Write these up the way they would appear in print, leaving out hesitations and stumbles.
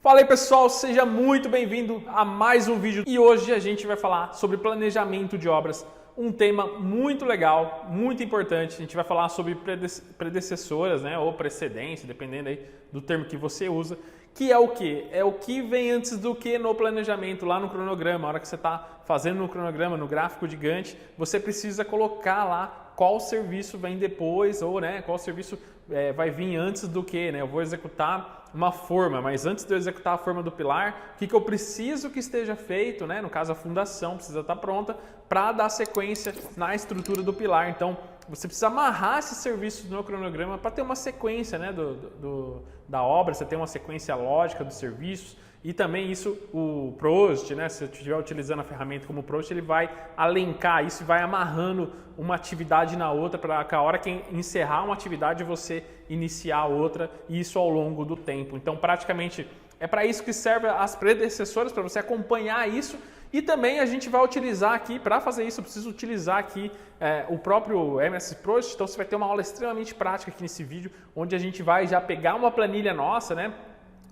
Fala aí pessoal, seja muito bem-vindo a mais um vídeo e hoje a gente vai falar sobre planejamento de obras, um tema muito legal, muito importante. A gente vai falar sobre predecessoras, né, ou precedência, dependendo aí do termo que você usa, que é o que? É o que vem antes do que no planejamento, lá no cronograma. A hora que você está fazendo no cronograma, no gráfico de Gantt, você precisa colocar lá qual serviço vem depois ou qual serviço vai vir antes do que, né? Eu vou executar uma forma, mas antes de eu executar a forma do pilar, o que eu preciso que esteja feito, né? No caso, a fundação precisa estar pronta para dar sequência na estrutura do pilar. Então, você precisa amarrar esses serviços no cronograma para ter uma sequência, né, da obra, você tem uma sequência lógica dos serviços. E também isso, o Prost, né, se você estiver utilizando a ferramenta como Prost, ele vai alencar isso e vai amarrando uma atividade na outra para que a hora que encerrar uma atividade você iniciar outra, e isso ao longo do tempo. Então, praticamente, é para isso que serve as predecessoras, para você acompanhar isso. E também a gente vai utilizar aqui, para fazer isso, eu preciso utilizar aqui o próprio MS Prost. Então, você vai ter uma aula extremamente prática aqui nesse vídeo, onde a gente vai já pegar uma planilha nossa, né?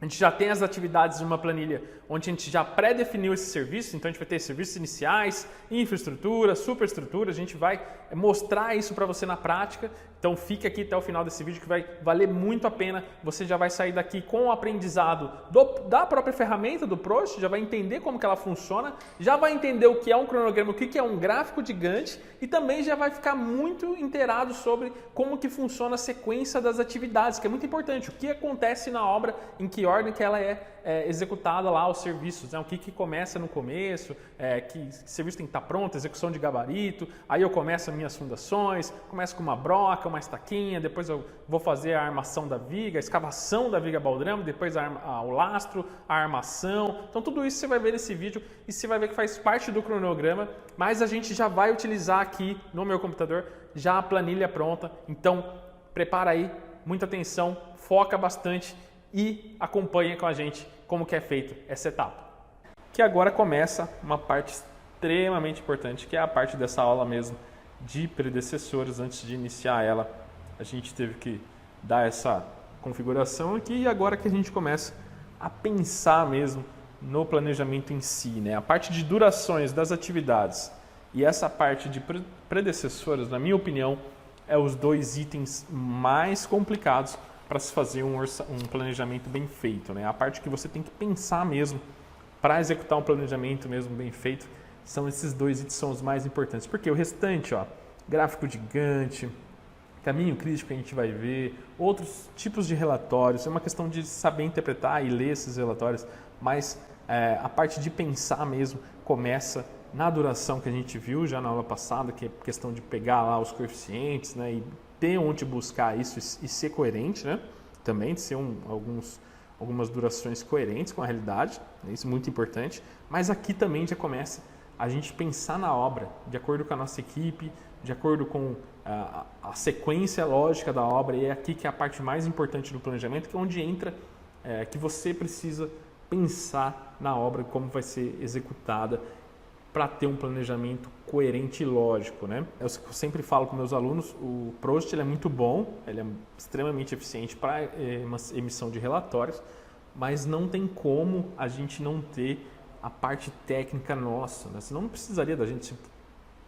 A gente já tem as atividades de uma planilha onde a gente já pré-definiu esses serviços, então a gente vai ter serviços iniciais, infraestrutura, superestrutura, a gente vai mostrar isso para você na prática. Então fique aqui até o final desse vídeo que vai valer muito a pena. Você já vai sair daqui com o aprendizado da própria ferramenta do Prost, já vai entender como que ela funciona, já vai entender o que é um cronograma, o que é um gráfico de Gantt e também já vai ficar muito inteirado sobre como que funciona a sequência das atividades, que é muito importante, o que acontece na obra, em que ordem que ela é executada lá, os serviços, né? O que começa no começo, que serviço tem que estar pronto, execução de gabarito, aí eu começo as minhas fundações, começo com uma broca, uma estaquinha, depois eu vou fazer a armação da viga, a escavação da viga baldrame, depois o lastro, a armação. Então tudo isso você vai ver nesse vídeo e você vai ver que faz parte do cronograma, mas a gente já vai utilizar aqui no meu computador já a planilha pronta. Então prepara aí, muita atenção, foca bastante e acompanha com a gente como que é feito essa etapa. Que agora começa uma parte extremamente importante, que é a parte dessa aula mesmo de predecessores. Antes de iniciar ela, a gente teve que dar essa configuração aqui e agora que a gente começa a pensar mesmo no planejamento em si, né? A parte de durações das atividades e essa parte de predecessores, na minha opinião, é os dois itens mais complicados para se fazer um planejamento bem feito, né? A parte que você tem que pensar mesmo para executar um planejamento mesmo bem feito são esses dois itens, são os mais importantes. Porque o restante, ó, gráfico de Gantt, caminho crítico que a gente vai ver, outros tipos de relatórios, é uma questão de saber interpretar e ler esses relatórios, mas a parte de pensar mesmo começa na duração que a gente viu já na aula passada, que é questão de pegar lá os coeficientes, né, e ter onde buscar isso e ser coerente, né? Também de ser algumas durações coerentes com a realidade, né? Isso é muito importante. Mas aqui também já começa a gente pensar na obra, de acordo com a nossa equipe, de acordo com a sequência lógica da obra, e é aqui que é a parte mais importante do planejamento, que é onde entra que você precisa pensar na obra, como vai ser executada, para ter um planejamento coerente e lógico, né? Eu sempre falo com meus alunos, o Prost ele é muito bom, ele é extremamente eficiente para emissão de relatórios, mas não tem como a gente não ter a parte técnica nossa, né? Senão não precisaria da gente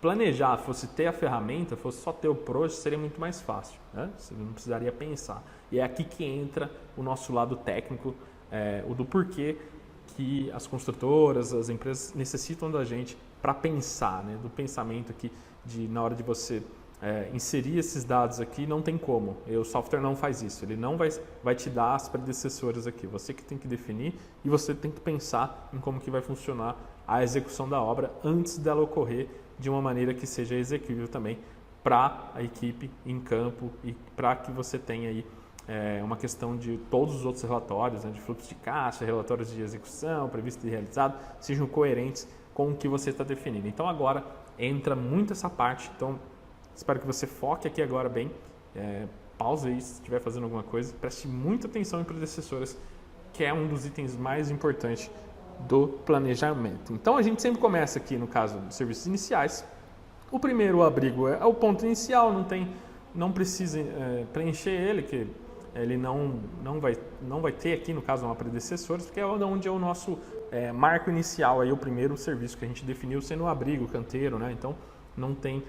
planejar, fosse ter a ferramenta, fosse só ter o Prost, seria muito mais fácil, né? Você não precisaria pensar. E é aqui que entra o nosso lado técnico, o do porquê que as construtoras, as empresas necessitam da gente para pensar, né? Do pensamento aqui, na hora de você inserir esses dados aqui, não tem como. O software não faz isso, ele não vai te dar as predecessoras aqui. Você que tem que definir e você tem que pensar em como que vai funcionar a execução da obra antes dela ocorrer de uma maneira que seja execuível também para a equipe em campo e para que você tenha aí uma questão de todos os outros relatórios, né, de fluxo de caixa, relatórios de execução, previsto e realizado, sejam coerentes com o que você está definindo. Então agora entra muito essa parte, então espero que você foque aqui agora bem, pausa aí se estiver fazendo alguma coisa, preste muita atenção em predecessoras, que é um dos itens mais importantes do planejamento. Então a gente sempre começa aqui no caso de serviços iniciais, o primeiro abrigo é o ponto inicial, não precisa preencher ele, que ele não vai ter aqui, no caso, uma predecessora, porque é onde é o nosso marco inicial, aí o primeiro serviço que a gente definiu sendo o abrigo, o canteiro, né? Então não tem,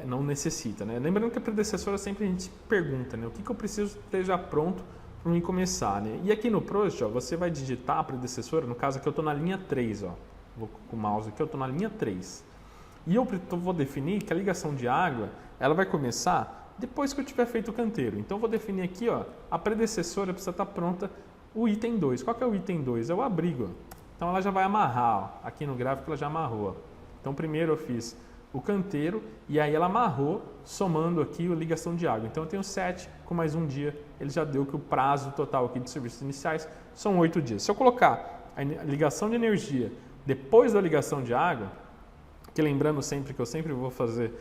não necessita, né? Lembrando que a predecessora sempre a gente pergunta, né? O que eu preciso esteja pronto para mim começar, né? E aqui no Prost, ó, você vai digitar a predecessora, no caso aqui eu estou na linha 3, ó. Vou com o mouse aqui, eu estou na linha 3. E eu vou definir que a ligação de água, ela vai começar depois que eu tiver feito o canteiro. Então eu vou definir aqui, ó, a predecessora precisa estar pronta, o item 2. Qual que é o item 2? É o abrigo. Então ela já vai amarrar, ó. Aqui no gráfico ela já amarrou. Ó. Então primeiro eu fiz o canteiro e aí ela amarrou, somando aqui a ligação de água. Então eu tenho 7 com mais um dia, ele já deu que o prazo total aqui de serviços iniciais são 8 dias. Se eu colocar a ligação de energia depois da ligação de água, que lembrando sempre que eu sempre vou fazer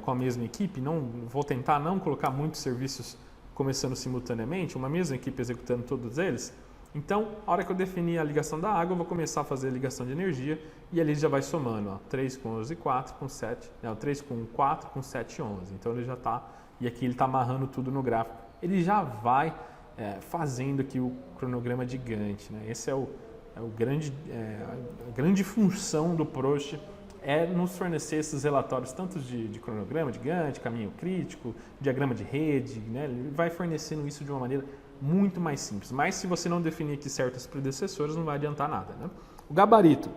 com a mesma equipe, não vou tentar não colocar muitos serviços começando simultaneamente, uma mesma equipe executando todos eles. Então, a hora que eu definir a ligação da água, eu vou começar a fazer a ligação de energia e ali já vai somando, ó, 3 com 11, 4 com 7, não, 3 com 4 com 7, 11. Então ele já está, e aqui ele está amarrando tudo no gráfico. Ele já vai fazendo aqui o cronograma de Gantt, né? Esse é a grande função do Prost, é nos fornecer esses relatórios tanto de cronograma, de Gantt, caminho crítico, diagrama de rede, né? Ele vai fornecendo isso de uma maneira muito mais simples. Mas se você não definir aqui certas predecessoras, não vai adiantar nada, né? O gabarito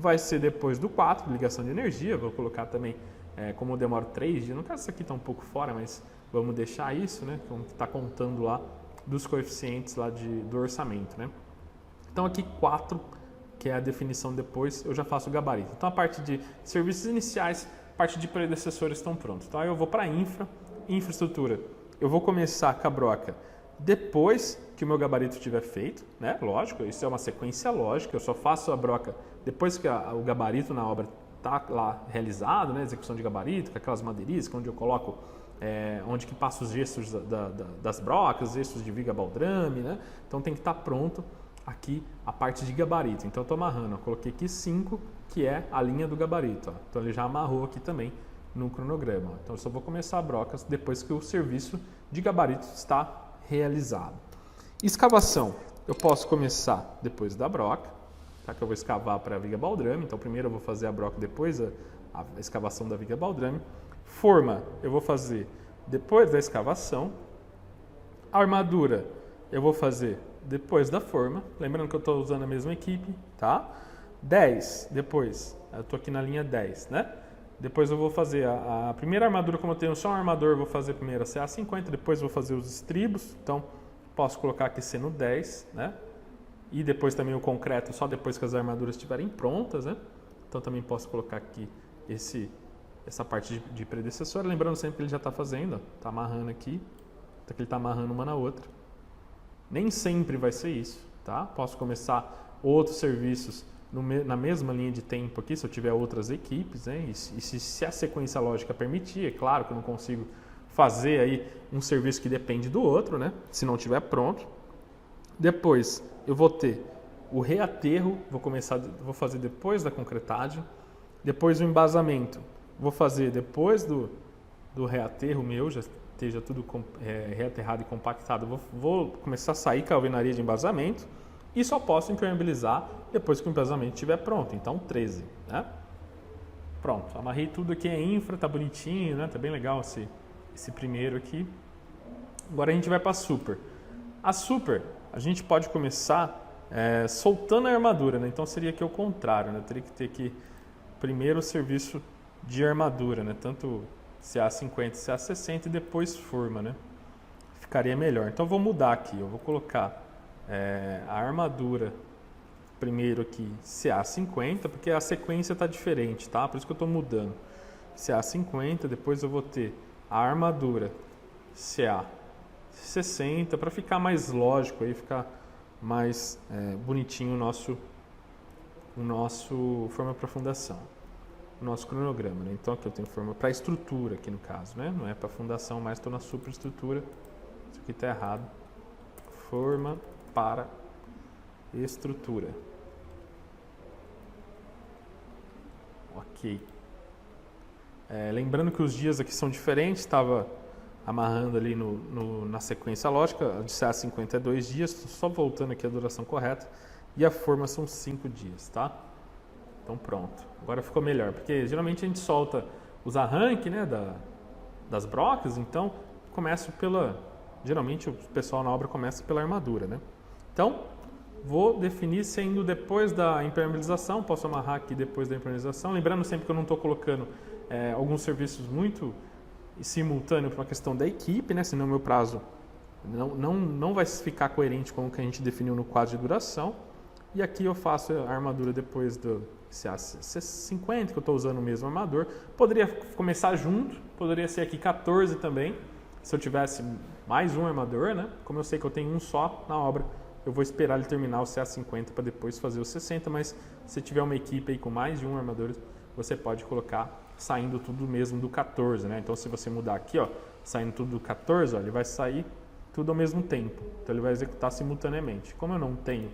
vai ser depois do 4, ligação de energia. Vou colocar também, como eu demoro 3 dias, no caso isso aqui está um pouco fora, mas vamos deixar isso, né? Como está contando lá dos coeficientes lá do orçamento, né? Então aqui 4, que é a definição depois, eu já faço o gabarito. Então a parte de serviços iniciais, parte de predecessores estão prontos. Então aí eu vou para infraestrutura. Eu vou começar com a broca depois que o meu gabarito estiver feito, né? Lógico, isso é uma sequência lógica, eu só faço a broca depois que o gabarito na obra está lá realizado, né? Execução de gabarito, com aquelas madeiriscas, onde eu coloco, onde que passa os gestos das brocas, os gestos de viga baldrame, né? Então tem que estar pronto aqui a parte de gabarito. Então eu estou amarrando, eu coloquei aqui 5, que é a linha do gabarito. Ó. Então ele já amarrou aqui também no cronograma. Ó. Então eu só vou começar a brocas depois que o serviço de gabarito está realizado. Escavação, eu posso começar depois da broca, tá? Que eu vou escavar para a viga baldrame. Então primeiro eu vou fazer a broca, depois a escavação da viga baldrame. Forma, eu vou fazer depois da escavação. A armadura, eu vou fazer depois da forma, lembrando que eu estou usando a mesma equipe, tá? 10, depois, eu estou aqui na linha 10, né? Depois eu vou fazer a primeira armadura, como eu tenho só um armador, eu vou fazer primeiro a CA50, depois eu vou fazer os estribos, então posso colocar aqui sendo 10, né? E depois também o concreto, só depois que as armaduras estiverem prontas, né? Então também posso colocar aqui essa parte de predecessora, lembrando sempre que ele já está fazendo, está amarrando aqui, então que ele está amarrando uma na outra. Nem sempre vai ser isso, tá? Posso começar outros serviços na mesma linha de tempo aqui, se eu tiver outras equipes, né? E se a sequência lógica permitir, é claro que eu não consigo fazer aí um serviço que depende do outro, né? Se não estiver pronto. Depois eu vou ter o reaterro, vou fazer depois da concretagem. Depois o embasamento, vou fazer depois do reaterro meu, já esteja tudo reaterrado e compactado, vou começar a sair com a alvenaria de embasamento e só posso impermeabilizar depois que o embasamento estiver pronto, então 13, né? Pronto, amarrei tudo aqui em infra, tá bonitinho, né? Tá bem legal esse primeiro aqui. Agora a gente vai para a super. A super, a gente pode começar soltando a armadura, né? Então seria aqui o contrário, né? Eu teria que ter aqui primeiro o serviço de armadura, né? Tanto CA50 e CA60 e depois forma, né? Ficaria melhor. Então eu vou mudar aqui, eu vou colocar a armadura primeiro aqui CA50, porque a sequência está diferente, tá? Por isso que eu estou mudando. CA50, depois eu vou ter a armadura CA60, para ficar mais lógico, aí ficar mais bonitinho o nosso forma para fundação. O nosso cronograma, né? Então aqui eu tenho forma para estrutura aqui no caso, né? Não é para fundação, mas estou na superestrutura. Isso aqui está errado. Forma para estrutura. Ok. Lembrando que os dias aqui são diferentes, estava amarrando ali na sequência lógica. De CA50 é 2 dias, só voltando aqui a duração correta. E a forma são 5 dias, tá? Então pronto. Agora ficou melhor, porque geralmente a gente solta os arranques, né, das brocas, então começo geralmente o pessoal na obra começa pela armadura, né? Então, vou definir sendo depois da impermeabilização, posso amarrar aqui depois da impermeabilização, lembrando sempre que eu não estou colocando alguns serviços muito simultâneos por uma questão da equipe, né? Senão o meu prazo não vai ficar coerente com o que a gente definiu no quadro de duração. E aqui eu faço a armadura depois do CA50, que eu estou usando o mesmo armador. Poderia começar junto, poderia ser aqui 14 também, se eu tivesse mais um armador, né? Como eu sei que eu tenho um só na obra, eu vou esperar ele terminar o CA50 para depois fazer o 60, mas se tiver uma equipe aí com mais de um armador, você pode colocar saindo tudo mesmo do 14, né? Então se você mudar aqui, ó, saindo tudo do 14, ó, ele vai sair tudo ao mesmo tempo. Então ele vai executar simultaneamente. Como eu não tenho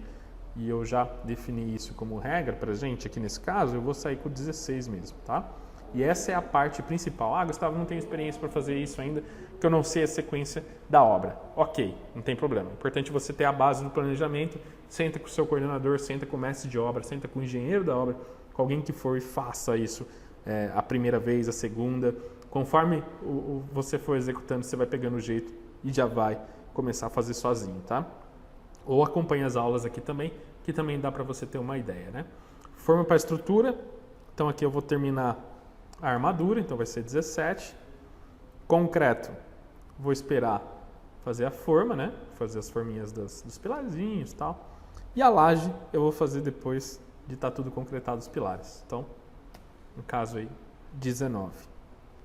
e eu já defini isso como regra pra gente aqui nesse caso, eu vou sair com 16 mesmo, tá? E essa é a parte principal. Ah, Gustavo, não tenho experiência para fazer isso ainda, que eu não sei a sequência da obra. Ok, não tem problema. É importante você ter a base do planejamento, senta com o seu coordenador, senta com o mestre de obra, senta com o engenheiro da obra, com alguém que for e faça isso a primeira vez, a segunda. Conforme você for executando, você vai pegando o jeito e já vai começar a fazer sozinho, tá? Ou acompanha as aulas aqui também, que também dá para você ter uma ideia, né? Forma para estrutura. Então aqui eu vou terminar a armadura, então vai ser 17. Concreto, vou esperar fazer a forma, né? Fazer as forminhas dos pilarzinhos e tal. E a laje eu vou fazer depois de estar tudo concretado os pilares. Então, no caso aí, 19.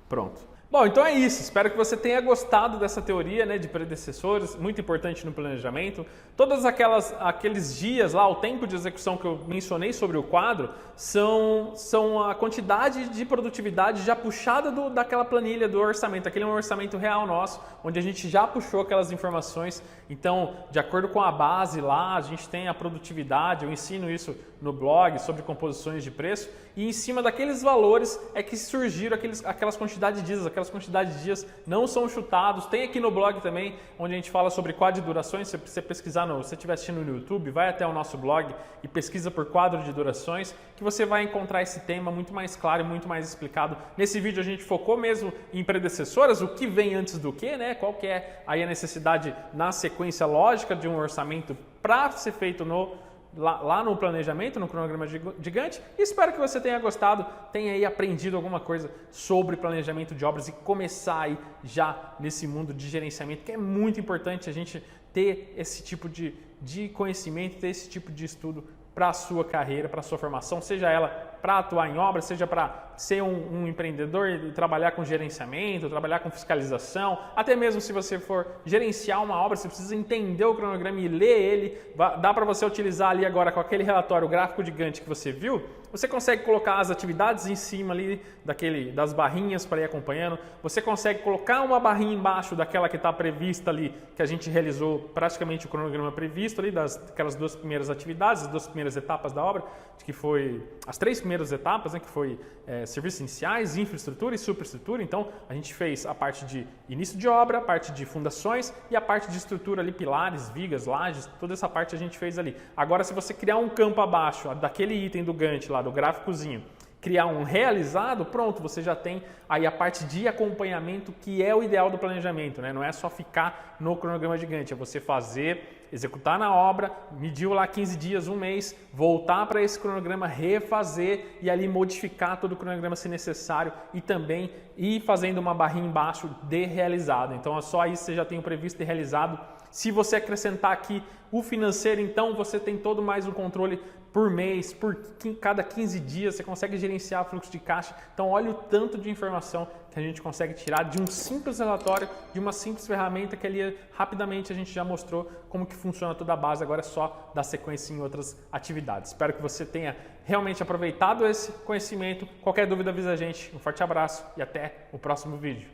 Pronto. Bom, então é isso. Espero que você tenha gostado dessa teoria, né, de predecessores, muito importante no planejamento. Todos aqueles dias lá, o tempo de execução que eu mencionei sobre o quadro, são a quantidade de produtividade já puxada daquela planilha do orçamento. Aquele é um orçamento real nosso, onde a gente já puxou aquelas informações. Então, de acordo com a base lá, a gente tem a produtividade, eu ensino isso no blog sobre composições de preço, e em cima daqueles valores é que surgiram aquelas quantidades de dias. Aquelas quantidades de dias não são chutados. Tem aqui no blog também, onde a gente fala sobre quadro de durações. Se você pesquisar, se você estiver assistindo no YouTube, vai até o nosso blog e pesquisa por quadro de durações, que você vai encontrar esse tema muito mais claro e muito mais explicado. Nesse vídeo a gente focou mesmo em predecessoras, o que vem antes do que, né? Qual que é aí a necessidade na sequência lógica de um orçamento para ser feito lá no planejamento, no cronograma gigante. E espero que você tenha gostado, tenha aí aprendido alguma coisa sobre planejamento de obras e começar aí já nesse mundo de gerenciamento, que é muito importante a gente ter esse tipo de conhecimento, ter esse tipo de estudo para a sua carreira, para a sua formação, seja ela para atuar em obras, seja para ser um empreendedor e trabalhar com gerenciamento, trabalhar com fiscalização, até mesmo se você for gerenciar uma obra, você precisa entender o cronograma e ler ele. Dá para você utilizar ali agora com aquele relatório gráfico gigante que você viu, você consegue colocar as atividades em cima ali das barrinhas para ir acompanhando, você consegue colocar uma barrinha embaixo daquela que está prevista ali, que a gente realizou praticamente o cronograma previsto ali, daquelas 2 primeiras atividades, as 2 primeiras etapas da obra, que foi as 3 primeiras etapas, né, que foi serviços iniciais, infraestrutura e superestrutura. Então a gente fez a parte de início de obra, a parte de fundações e a parte de estrutura ali, pilares, vigas, lajes, toda essa parte a gente fez ali. Agora, se você criar um campo abaixo daquele item do Gantt lá, do gráficozinho, criar um realizado, pronto, você já tem aí a parte de acompanhamento, que é o ideal do planejamento, né? Não é só ficar no cronograma gigante, é você fazer, executar na obra, mediu lá 15 dias, um mês, voltar para esse cronograma, refazer e ali modificar todo o cronograma se necessário e também ir fazendo uma barrinha embaixo de realizado. Então, só aí você já tem o previsto e realizado. Se você acrescentar aqui o financeiro, então você tem todo mais um controle por mês, por cada 15 dias, você consegue gerenciar o fluxo de caixa. Então, olha o tanto de informação que a gente consegue tirar de um simples relatório, de uma simples ferramenta que ali rapidamente a gente já mostrou como que funciona toda a base, agora é só dar sequência em outras atividades. Espero que você tenha realmente aproveitado esse conhecimento. Qualquer dúvida, avisa a gente. Um forte abraço e até o próximo vídeo.